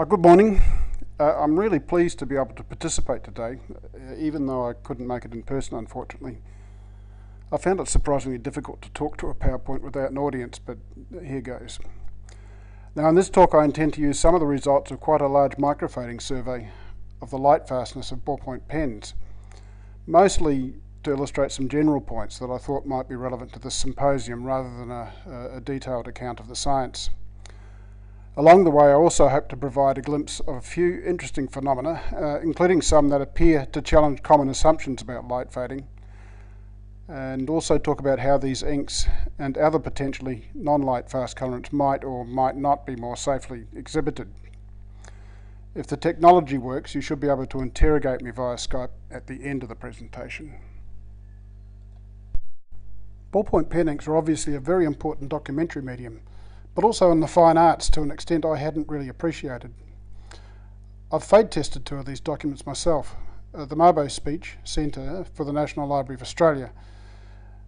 Good morning. I'm really pleased to be able to participate today, even though I couldn't make it in person, unfortunately. I found it surprisingly difficult to talk to a PowerPoint without an audience, but here goes. Now, in this talk, I intend to use some of the results of quite a large microfading survey of the light fastness of ballpoint pens, mostly to illustrate some general points that I thought might be relevant to this symposium rather than a detailed account of the science. Along the way, I also hope to provide a glimpse of a few interesting phenomena, including some that appear to challenge common assumptions about light fading, and also talk about how these inks and other potentially non-light fast colorants might or might not be more safely exhibited. If the technology works, you should be able to interrogate me via Skype at the end of the presentation. Ballpoint pen inks are obviously a very important documentary medium, but also in the fine arts to an extent I hadn't really appreciated. I've fade tested two of these documents myself, the Mabo Speech Centre for the National Library of Australia.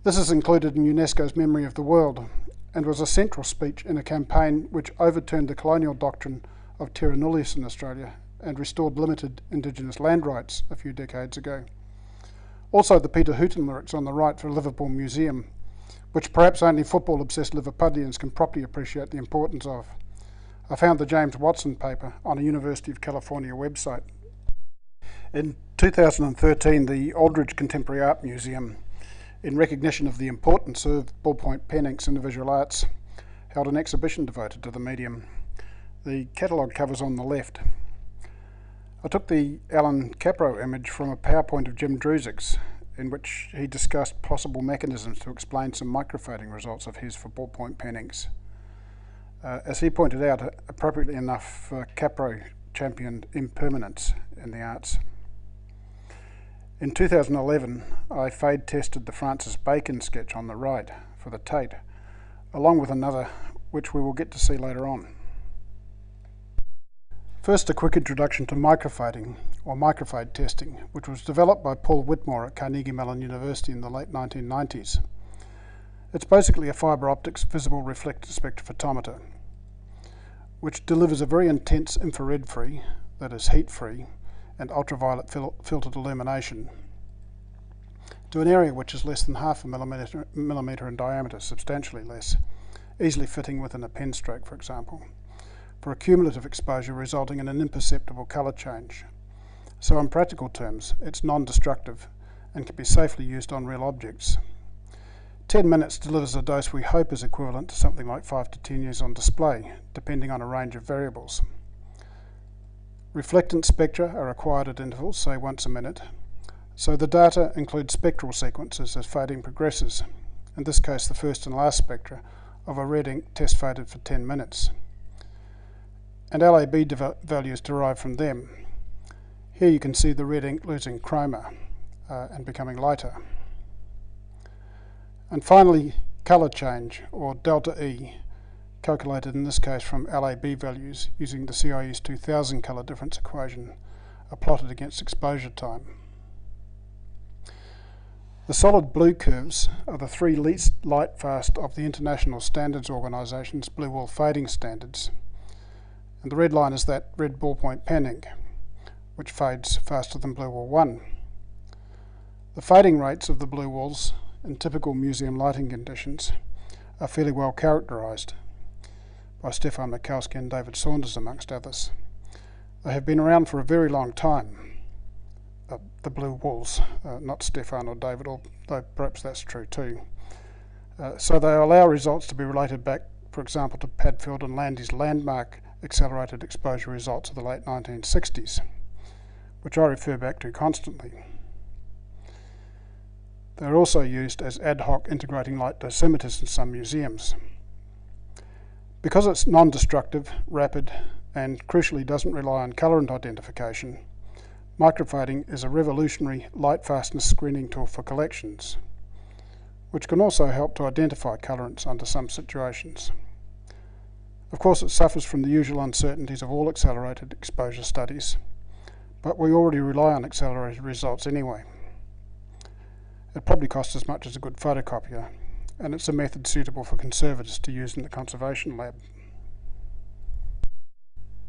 This is included in UNESCO's Memory of the World and was a central speech in a campaign which overturned the colonial doctrine of terra nullius in Australia and restored limited Indigenous land rights a few decades ago. Also the Peter Hooton lyrics on the right for Liverpool Museum, which perhaps only football-obsessed Liverpudlians can properly appreciate the importance of. I found the James Watson paper on a University of California website. In 2013, the Aldridge Contemporary Art Museum, in recognition of the importance of ballpoint pen inks in the visual arts, held an exhibition devoted to the medium. The catalogue covers on the left. I took the Alan Capro image from a PowerPoint of Jim Druzik's, in which he discussed possible mechanisms to explain some microfading results of his for ballpoint pen inks. As he pointed out, appropriately enough, Capro championed impermanence in the arts. In 2011, I fade tested the Francis Bacon sketch on the right for the Tate, along with another which we will get to see later on. First, a quick introduction to microfading, or microfade testing, which was developed by Paul Whitmore at Carnegie Mellon University in the late 1990s. It's basically a fibre optics visible reflector spectrophotometer, which delivers a very intense infrared-free, that is heat-free, and ultraviolet filtered illumination to an area which is less than half a millimetre in diameter, substantially less, easily fitting within a pen stroke, for example, for a cumulative exposure resulting in an imperceptible colour change. So in practical terms, it's non-destructive and can be safely used on real objects. 10 minutes delivers a dose we hope is equivalent to something like 5 to 10 years on display, depending on a range of variables. Reflectance spectra are acquired at intervals, say once a minute, so the data includes spectral sequences as fading progresses, in this case the first and last spectra of a red ink test faded for 10 minutes. And LAB values derived from them. Here you can see the red ink losing chroma and becoming lighter. And finally, colour change, or delta E, calculated in this case from LAB values using the CIE's 2000 colour difference equation, are plotted against exposure time. The solid blue curves are the three least light fast of the International Standards Organisation's blue wool fading standards. And the red line is that red ballpoint pen ink, which fades faster than Blue Wool 1. The fading rates of the blue wools in typical museum lighting conditions are fairly well characterised by Stefan Mikowski and David Saunders, amongst others. They have been around for a very long time, the blue wools, not Stefan or David, although perhaps that's true too. So they allow results to be related back, for example, to Padfield and Landy's landmark accelerated exposure results of the late 1960s, which I refer back to constantly. They are also used as ad hoc integrating light dosimeters in some museums. Because it's non-destructive, rapid, and crucially doesn't rely on colorant identification, microfading is a revolutionary light fastness screening tool for collections, which can also help to identify colorants under some situations. Of course, it suffers from the usual uncertainties of all accelerated exposure studies, but we already rely on accelerated results anyway. It probably costs as much as a good photocopier, and it's a method suitable for conservators to use in the conservation lab.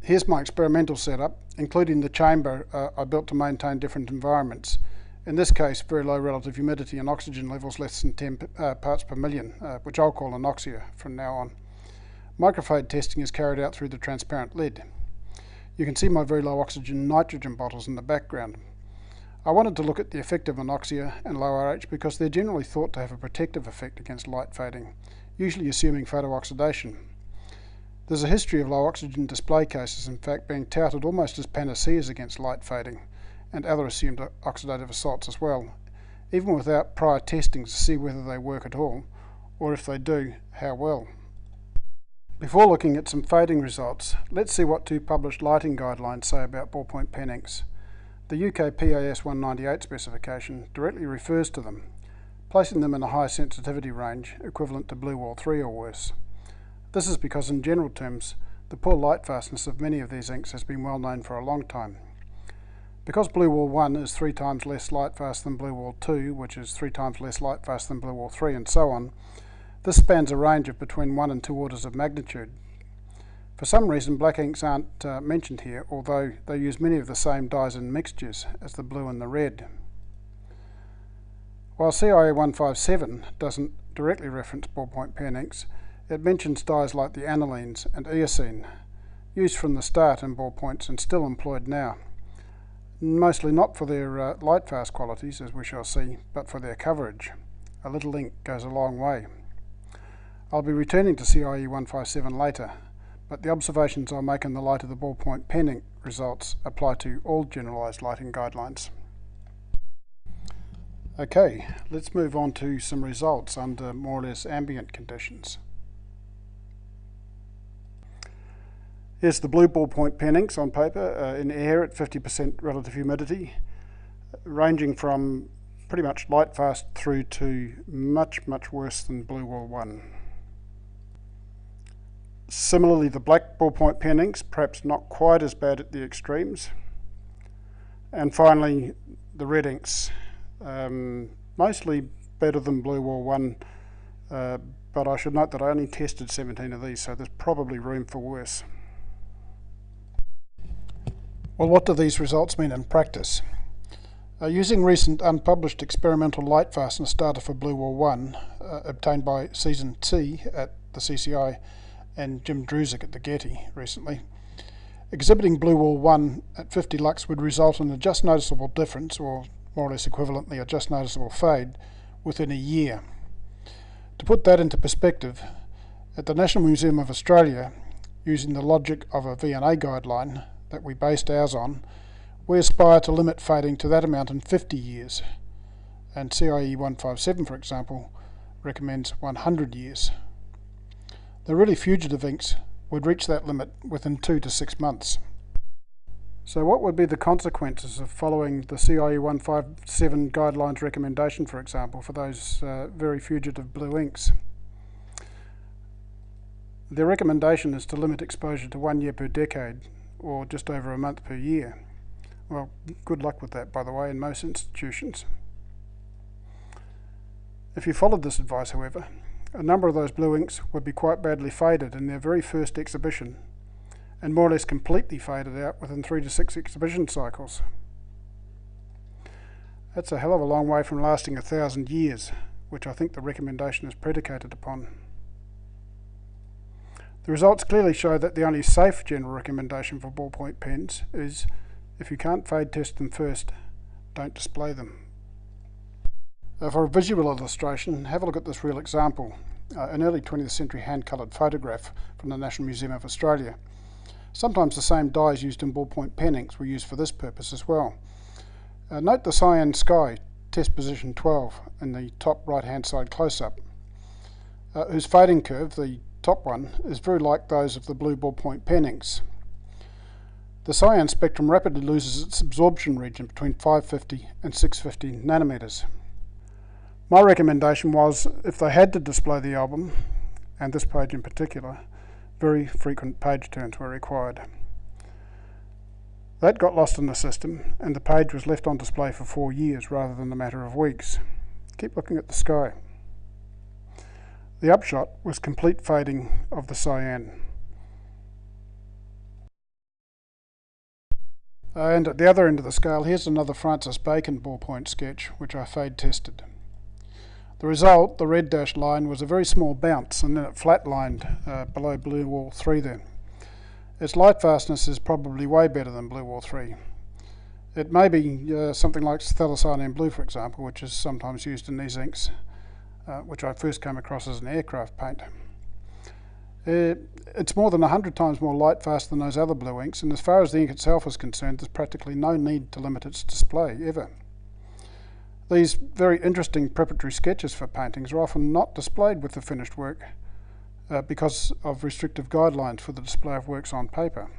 Here's my experimental setup, including the chamber I built to maintain different environments. In this case, very low relative humidity and oxygen levels less than 10 parts per million, which I'll call anoxia from now on. Microfade testing is carried out through the transparent lid. You can see my very low oxygen nitrogen bottles in the background. I wanted to look at the effect of anoxia and low RH because they're generally thought to have a protective effect against light fading, usually assuming photooxidation. There's a history of low oxygen display cases, in fact, being touted almost as panaceas against light fading and other assumed oxidative assaults as well, even without prior testing to see whether they work at all, or if they do, how well. Before looking at some fading results, let's see what two published lighting guidelines say about ballpoint pen inks. The UK PAS 198 specification directly refers to them, placing them in a high sensitivity range equivalent to Blue Wall 3 or worse. This is because in general terms, the poor light fastness of many of these inks has been well known for a long time. Because Blue Wall 1 is 3 times less light fast than Blue Wall 2, which is 3 times less light fast than Blue Wall 3, and so on, this spans a range of between 1 and 2 orders of magnitude. For some reason, black inks aren't mentioned here, although they use many of the same dyes and mixtures as the blue and the red. While CIA 157 doesn't directly reference ballpoint pen inks, it mentions dyes like the anilines and eosine, used from the start in ballpoints and still employed now. Mostly not for their light fast qualities, as we shall see, but for their coverage. A little ink goes a long way. I'll be returning to CIE 157 later, but the observations I'll make in the light of the ballpoint pen ink results apply to all generalised lighting guidelines. Okay, let's move on to some results under more or less ambient conditions. Here's the blue ballpoint pen inks on paper in air at 50% relative humidity, ranging from pretty much light fast through to much worse than Blue Wall 1. Similarly, the black ballpoint pen inks, perhaps not quite as bad at the extremes. And finally, the red inks, mostly better than Blue Wall 1, but I should note that I only tested 17 of these, so there's probably room for worse. Well, what do these results mean in practice? Using recent unpublished experimental light fastness data for Blue Wall 1, obtained by Season T at the CCI and Jim Drusick at the Getty recently, exhibiting Blue Wall 1 at 50 lux would result in a just noticeable difference, or more or less equivalently a just noticeable fade, within a year. To put that into perspective, at the National Museum of Australia, using the logic of a V&A guideline that we based ours on, we aspire to limit fading to that amount in 50 years, and CIE 157, for example, recommends 100 years. The really fugitive inks would reach that limit within 2 to 6 months. So what would be the consequences of following the CIE 157 guidelines recommendation, for example, for those very fugitive blue inks? Their recommendation is to limit exposure to 1 year per decade, or just over a month per year. Well, good luck with that, by the way, in most institutions. If you followed this advice, however, a number of those blue inks would be quite badly faded in their very first exhibition, and more or less completely faded out within 3 to 6 exhibition cycles. That's a hell of a long way from lasting 1,000 years, which I think the recommendation is predicated upon. The results clearly show that the only safe general recommendation for ballpoint pens is, if you can't fade test them first, don't display them. For a visual illustration, have a look at this real example, an early 20th century hand-coloured photograph from the National Museum of Australia. Sometimes the same dyes used in ballpoint pen inks were used for this purpose as well. Note the cyan sky, test position 12, in the top right-hand side close-up, whose fading curve, the top one, is very like those of the blue ballpoint pen inks. The cyan spectrum rapidly loses its absorption region between 550 and 650 nanometers. My recommendation was, if they had to display the album, and this page in particular, very frequent page turns were required. That got lost in the system, and the page was left on display for 4 years rather than a matter of weeks. Keep looking at the sky. The upshot was complete fading of the cyan. And at the other end of the scale, here's another Francis Bacon ballpoint sketch, which I fade tested. The result, the red dashed line, was a very small bounce, and then it flatlined below blue wall 3 there. Its light fastness is probably way better than blue wall 3. It may be something like phthalocyanine blue, for example, which is sometimes used in these inks, which I first came across as an aircraft paint. It's more than 100 times more light fast than those other blue inks, and as far as the ink itself is concerned, there's practically no need to limit its display ever. These very interesting preparatory sketches for paintings are often not displayed with the finished work because of restrictive guidelines for the display of works on paper.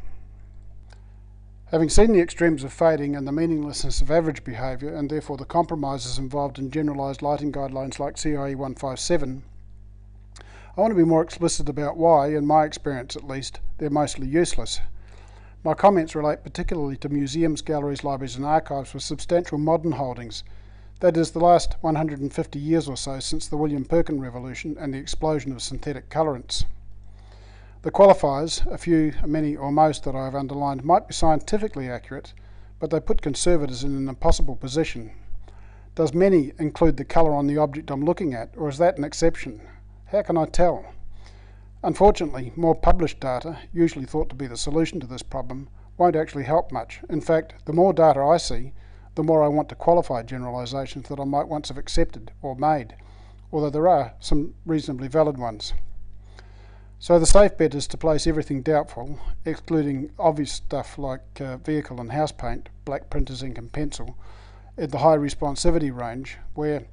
Having seen the extremes of fading and the meaninglessness of average behaviour, and therefore the compromises involved in generalised lighting guidelines like CIE 157, I want to be more explicit about why, in my experience at least, they're mostly useless. My comments relate particularly to museums, galleries, libraries and archives with substantial modern holdings, that is, the last 150 years or so since the William Perkin Revolution and the explosion of synthetic colourants. The qualifiers, a few, many or most that I have underlined, might be scientifically accurate, but they put conservators in an impossible position. Does many include the colour on the object I'm looking at, or is that an exception? How can I tell? Unfortunately, more published data, usually thought to be the solution to this problem, won't actually help much. In fact, the more data I see, the more I want to qualify generalisations that I might once have accepted or made, although there are some reasonably valid ones. So the safe bet is to place everything doubtful, excluding obvious stuff like vehicle and house paint, black printers, ink and pencil, in the high responsivity range, where,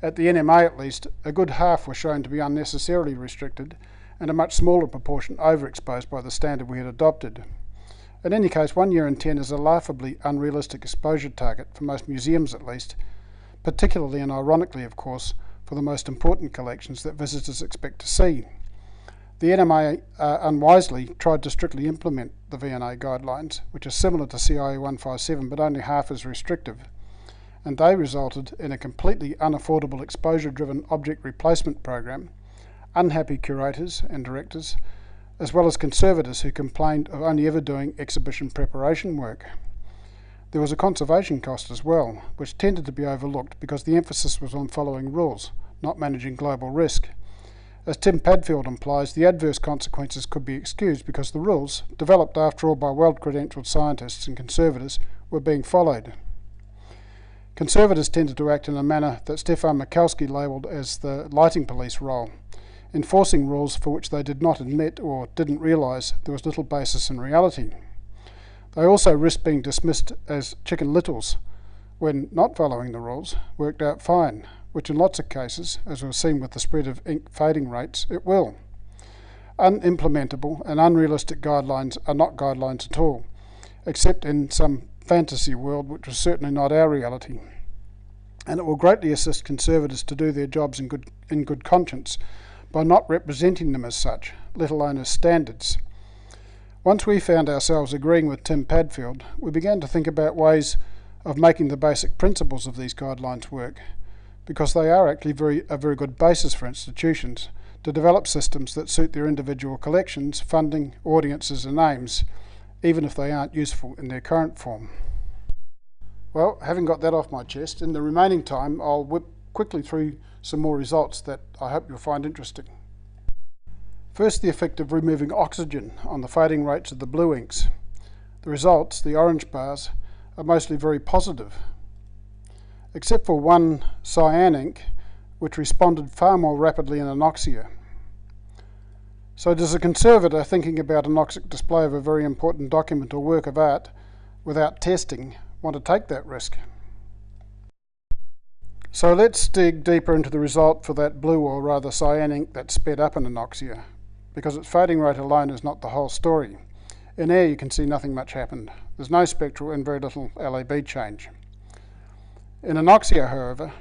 at the NMA at least, a good half were shown to be unnecessarily restricted and a much smaller proportion overexposed by the standard we had adopted. In any case, 1 year in 10 is a laughably unrealistic exposure target for most museums at least, particularly and ironically of course for the most important collections that visitors expect to see. The NMA unwisely tried to strictly implement the V&A guidelines, which are similar to CIE 157 but only half as restrictive, and they resulted in a completely unaffordable exposure-driven object replacement program, unhappy curators and directors, as well as conservators who complained of only ever doing exhibition preparation work. There was a conservation cost as well, which tended to be overlooked because the emphasis was on following rules, not managing global risk. As Tim Padfield implies, the adverse consequences could be excused because the rules, developed after all by well-credentialed scientists and conservators, were being followed. Conservators tended to act in a manner that Stefan Mikulski labelled as the lighting police role, enforcing rules for which they did not admit or didn't realise there was little basis in reality. They also risked being dismissed as chicken littles when, not following the rules, worked out fine, which in lots of cases, as we've seen with the spread of ink fading rates, it will. Unimplementable and unrealistic guidelines are not guidelines at all, except in some fantasy world which was certainly not our reality. And it will greatly assist conservators to do their jobs in good conscience by not representing them as such, let alone as standards. Once we found ourselves agreeing with Tim Padfield, we began to think about ways of making the basic principles of these guidelines work, because they are actually a very good basis for institutions to develop systems that suit their individual collections, funding, audiences and aims, even if they aren't useful in their current form. Well, having got that off my chest, in the remaining time I'll whip quickly through some more results that I hope you'll find interesting. First, the effect of removing oxygen on the fading rates of the blue inks. The results, the orange bars, are mostly very positive, except for one cyan ink, which responded far more rapidly in anoxia. So does a conservator thinking about anoxic display of a very important document or work of art without testing want to take that risk? So let's dig deeper into the result for that blue, or rather cyan ink, that sped up in anoxia, because its fading rate alone is not the whole story. In air you can see nothing much happened. There's no spectral and very little LAB change. In anoxia, however,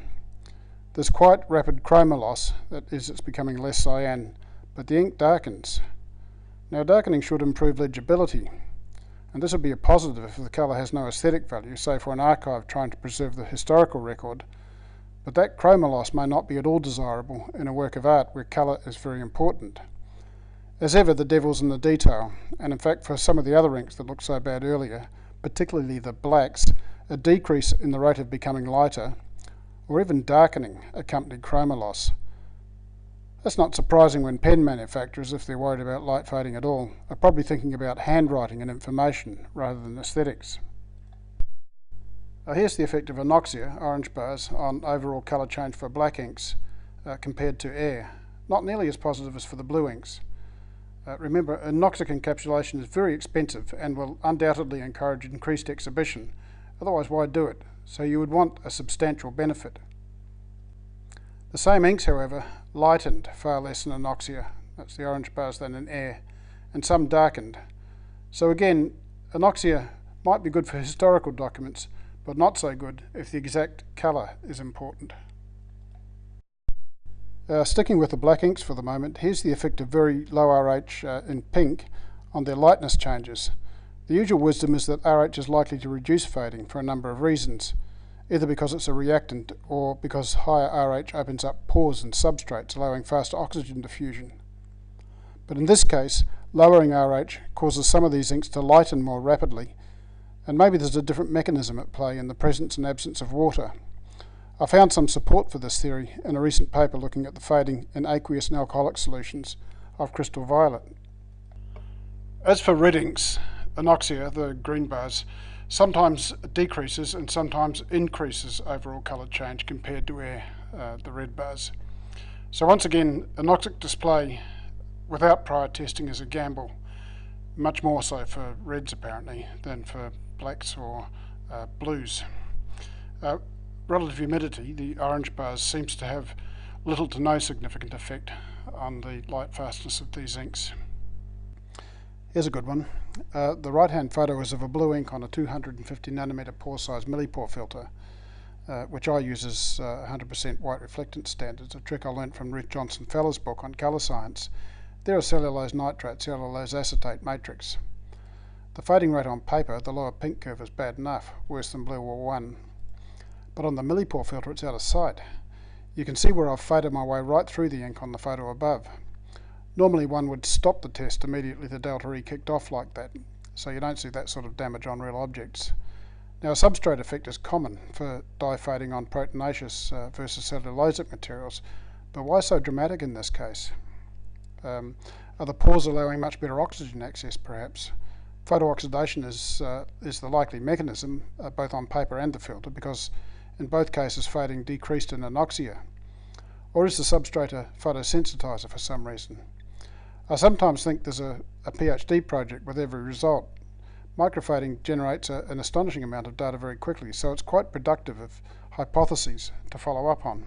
there's quite rapid chroma loss, that is, it's becoming less cyan, but the ink darkens. Now darkening should improve legibility, and this would be a positive if the colour has no aesthetic value, say for an archive trying to preserve the historical record, but that chroma loss may not be at all desirable in a work of art where colour is very important. As ever, the devil's in the detail, and in fact for some of the other inks that looked so bad earlier, particularly the blacks, a decrease in the rate of becoming lighter, or even darkening accompanied chroma loss. That's not surprising when pen manufacturers, if they're worried about light fading at all, are probably thinking about handwriting and information rather than aesthetics. Here's the effect of anoxia, orange bars, on overall colour change for black inks compared to air. Not nearly as positive as for the blue inks. Remember, anoxic encapsulation is very expensive and will undoubtedly encourage increased exhibition. Otherwise, why do it? So you would want a substantial benefit. The same inks, however, lightened far less in anoxia, that's the orange bars, than in air, and some darkened. So again, anoxia might be good for historical documents, but not so good if the exact colour is important. Sticking with the black inks for the moment, here's the effect of very low RH in pink on their lightness changes. The usual wisdom is that RH is likely to reduce fading for a number of reasons, either because it's a reactant or because higher RH opens up pores and substrates, allowing faster oxygen diffusion. But in this case, lowering RH causes some of these inks to lighten more rapidly, and maybe there's a different mechanism at play in the presence and absence of water. I found some support for this theory in a recent paper looking at the fading in aqueous and alcoholic solutions of crystal violet. As for red inks, anoxia, the green bars, sometimes decreases and sometimes increases overall colour change compared to air, the red bars. So once again, anoxic display without prior testing is a gamble, much more so for reds apparently than for blacks or blues. Relative humidity, the orange bars, seems to have little to no significant effect on the light fastness of these inks. Here's a good one. The right-hand photo is of a blue ink on a 250 nanometer pore size millipore filter, which I use as 100% white reflectance standards, a trick I learnt from Ruth Johnson Feller's book on colour science. They're a cellulose nitrate, cellulose acetate matrix. The fading rate on paper, the lower pink curve, is bad enough, worse than blue or 1. But on the millipore filter it's out of sight. You can see where I've faded my way right through the ink on the photo above. Normally one would stop the test immediately the delta E kicked off like that, so you don't see that sort of damage on real objects. Now a substrate effect is common for dye fading on proteinaceous versus cellulosic materials, but why so dramatic in this case? Are the pores allowing much better oxygen access perhaps? Photooxidation is the likely mechanism, both on paper and the filter, because in both cases fading decreased in anoxia. Or is the substrate a photosensitizer for some reason? I sometimes think there's a PhD project with every result. Microfading generates an astonishing amount of data very quickly, so it's quite productive of hypotheses to follow up on.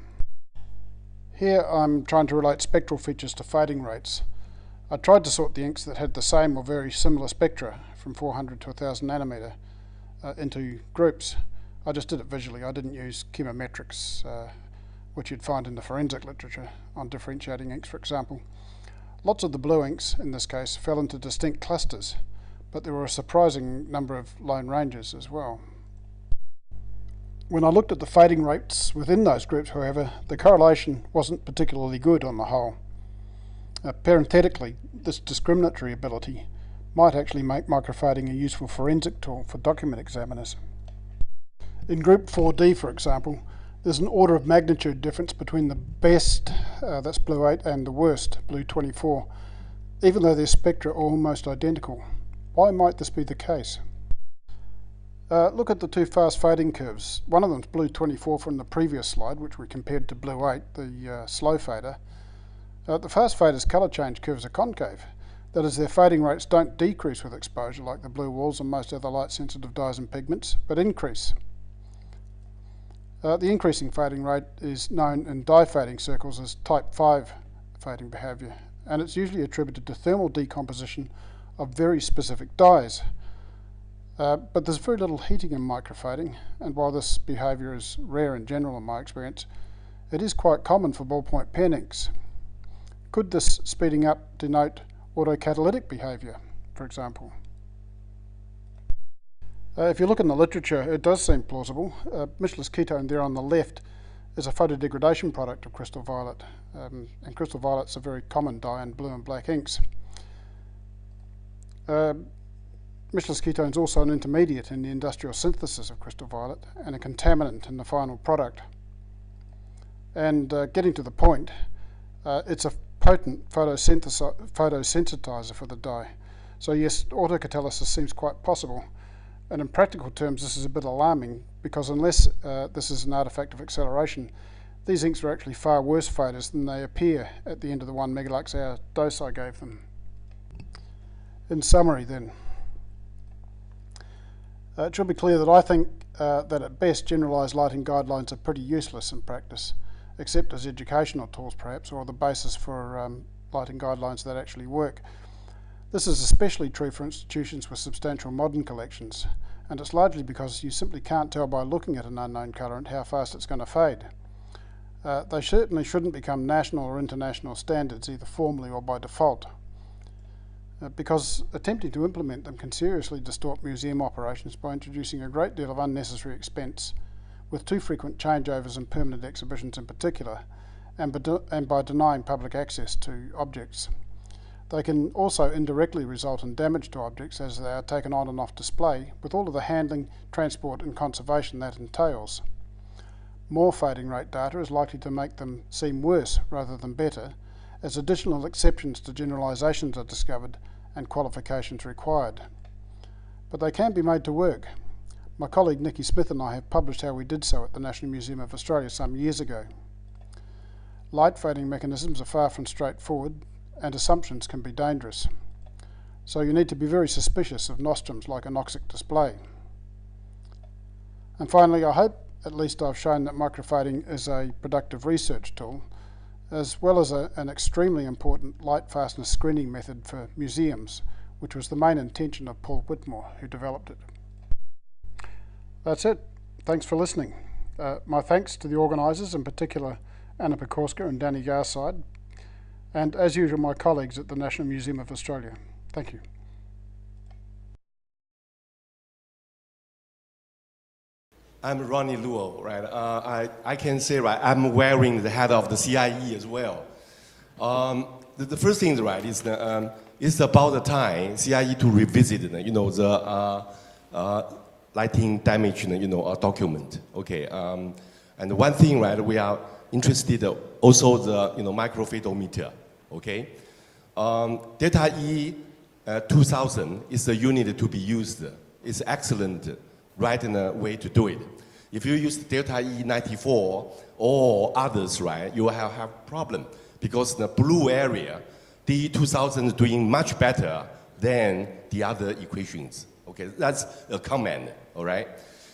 Here I'm trying to relate spectral features to fading rates. I tried to sort the inks that had the same or very similar spectra from 400 to 1000 nanometer into groups. I just did it visually. I didn't use chemometrics, which you'd find in the forensic literature on differentiating inks, for example. Lots of the blue inks, in this case, fell into distinct clusters, but there were a surprising number of lone ranges as well. When I looked at the fading rates within those groups, however, the correlation wasn't particularly good on the whole. Parenthetically, this discriminatory ability might actually make microfading a useful forensic tool for document examiners. In group 4D, for example, there's an order of magnitude difference between the best, that's blue 8, and the worst, blue 24, even though their spectra are almost identical. Why might this be the case? Look at the two fast fading curves. One of them's blue 24 from the previous slide, which we compared to blue 8, the slow fader. The fast fader's colour change curves are concave. That is, their fading rates don't decrease with exposure like the blue walls and most other light-sensitive dyes and pigments, but increase. The increasing fading rate is known in dye fading circles as type 5 fading behaviour, and it's usually attributed to thermal decomposition of very specific dyes. But there's very little heating in microfading, and while this behaviour is rare in general in my experience, it is quite common for ballpoint pen inks. Could this speeding up denote autocatalytic behaviour, for example? If you look in the literature, it does seem plausible. Michelus ketone there on the left is a photodegradation product of crystal violet, and crystal violet's a very common dye in blue and black inks. Michelus ketone is also an intermediate in the industrial synthesis of crystal violet and a contaminant in the final product. And getting to the point, it's a potent photosensitizer for the dye. So yes, autocatalysis seems quite possible. And in practical terms, this is a bit alarming because unless this is an artifact of acceleration, these inks are actually far worse faders than they appear at the end of the 1 megalux hour dose I gave them. In summary then, it should be clear that I think that at best generalised lighting guidelines are pretty useless in practice, except as educational tools perhaps, or the basis for lighting guidelines that actually work. This is especially true for institutions with substantial modern collections, and it's largely because you simply can't tell by looking at an unknown colorant how fast it's going to fade. They certainly shouldn't become national or international standards either formally or by default, because attempting to implement them can seriously distort museum operations by introducing a great deal of unnecessary expense, with too frequent changeovers in permanent exhibitions in particular, and by denying public access to objects. They can also indirectly result in damage to objects as they are taken on and off display, with all of the handling, transport and conservation that entails. More fading rate data is likely to make them seem worse rather than better, as additional exceptions to generalisations are discovered and qualifications required. But they can be made to work. My colleague Nikki Smith and I have published how we did so at the National Museum of Australia some years ago. Light fading mechanisms are far from straightforward, and assumptions can be dangerous. So you need to be very suspicious of nostrums like anoxic display. And finally, I hope at least I've shown that microfading is a productive research tool, as well as an extremely important light fastness screening method for museums, which was the main intention of Paul Whitmore, who developed it. That's it. Thanks for listening. My thanks to the organisers, in particular Anna Pekorska and Danny Garside, and as usual my colleagues at the National Museum of Australia. Thank you. I'm Ronnie Luo, right? I can say, right, I'm wearing the hat of the CIE as well. The first thing, right, is it's about the time CIE to revisit, the lighting damage, document. Okay, and one thing, right, we are interested also the microphadometer. Okay, Delta E 2000 is the unit to be used. It's excellent, right, in a way to do it. If you use Delta E 94 or others, right, you will have problem because the blue area, D 2000 is doing much better than the other equations. Okay, that's a comment. All right.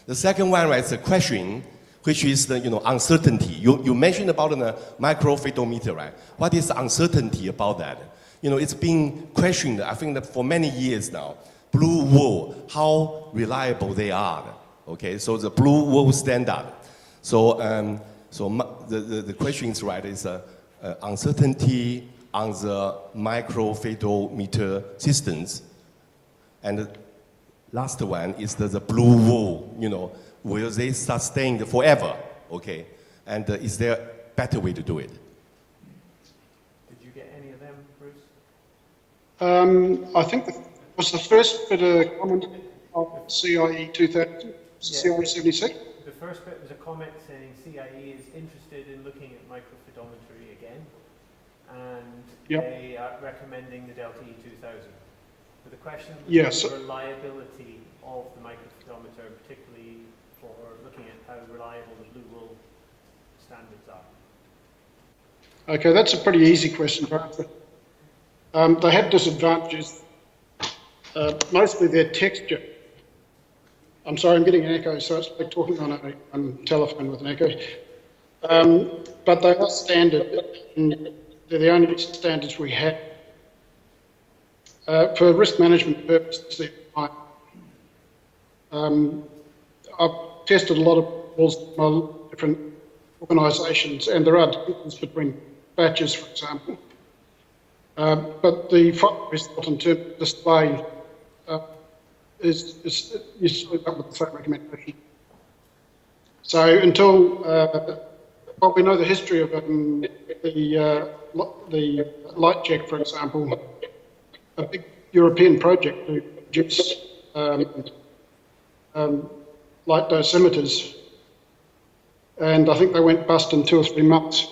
The second one, right, is a question, which is the uncertainty. You mentioned about the microphadometer, right? What is the uncertainty about that? It's been questioned. I think that for many years now. Blue wool, how reliable they are. Okay, so the blue wool standard. So the question is, right, is uncertainty on the microphadometer systems. And the last one is the blue wool, will they sustain forever? Okay, and is there a better way to do it? Did you get any of them, Bruce? I think was the first bit of comment of CIE 2000, CIE 76? The first bit was a comment saying CIE is interested in looking at microphadometry again, and they are recommending the Delta E 2000. But the question was the reliability of the microphadometer, particularly for looking at how reliable the blue wool standards are. Okay, that's a pretty easy question to answer. They have disadvantages, mostly their texture. I'm sorry, I'm getting an echo, so it's like talking on a telephone with an echo. But they are standard, and they're the only standards we have. For risk management purposes, they're fine. I've tested a lot of walls from different organisations, and there are differences between batches, for example. But the final result in terms of display is you still up with the same recommendation. So until we know the history of the light check, for example, a big European project to produce light dosimeters, and I think they went bust in 2 or 3 months.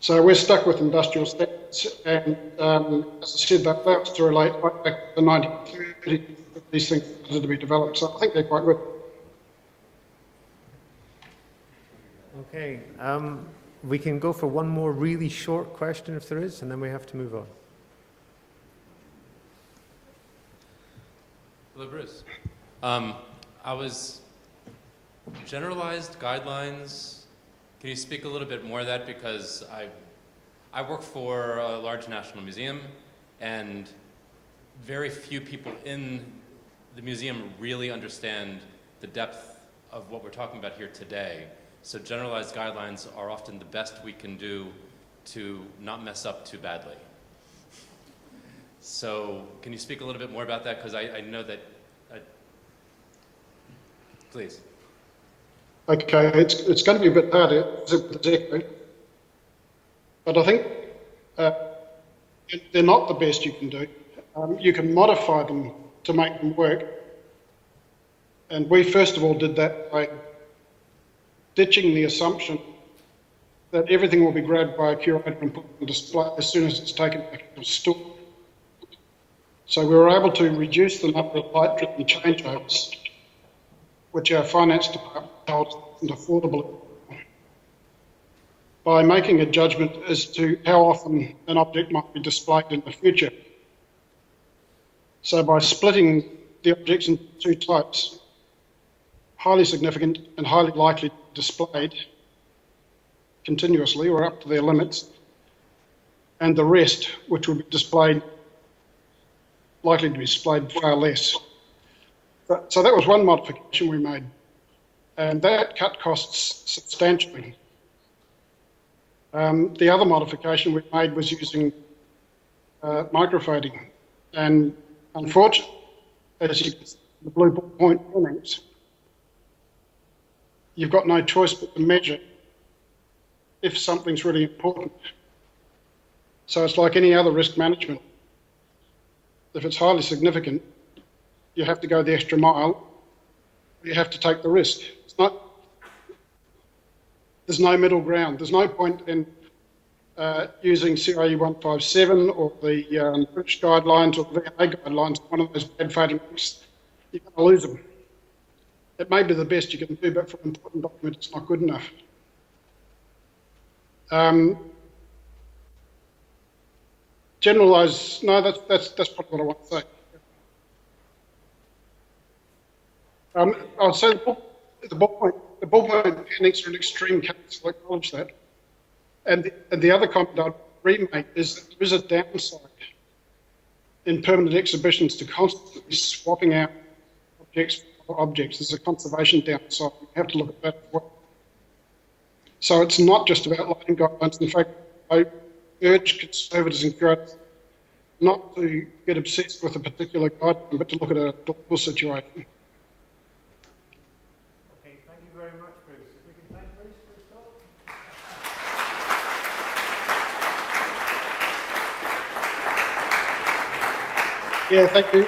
So we're stuck with industrial standards, and as I said, that allows us to relate right back to the 1930s that these things started to be developed. So I think they're quite good. Okay, we can go for one more really short question if there is, and then we have to move on. Hello, Bruce. I was generalized guidelines. Can you speak a little bit more of that? Because I work for a large national museum, and very few people in the museum really understand the depth of what we're talking about here today. So generalized guidelines are often the best we can do to not mess up too badly. So can you speak a little bit more about that? Because I know that, please. Okay, it's going to be a bit harder, but I think they're not the best you can do. You can modify them to make them work, and we first of all did that by ditching the assumption that everything will be grabbed by a curator and put on display as soon as it's taken back to the store. So we were able to reduce the number of light-driven changeovers, which our finance department told us isn't affordable, by making a judgment as to how often an object might be displayed in the future. So by splitting the objects into 2 types, highly significant and highly likely displayed continuously or up to their limits, and the rest, which will be displayed, likely to be displayed far less. So that was one modification we made, and that cut costs substantially. The other modification we made was using microfading, and unfortunately, as you can see, the blue ballpoint pennings, you've got no choice but to measure if something's really important. So it's like any other risk management. If it's highly significant, you have to go the extra mile, you have to take the risk. There's no middle ground. There's no point in using CIE 157 or the British guidelines or the VNA guidelines, one of those bad fading risks. You're going to lose them. It may be the best you can do, but for an important document, it's not good enough. Generalise, no, that's probably what I want to say. I would say the ballpoint pennings are an extreme case, I acknowledge that. And the other comment I'd remake is that there is a downside in permanent exhibitions to constantly swapping out objects for objects. There's a conservation downside. You have to look at that as well. So it's not just about lighting guidelines. In fact, I urge conservators and curators not to get obsessed with a particular guideline, but to look at a global situation. Okay, thank you very much, Bruce. If we can thank Bruce for his talk. Yeah, thank you.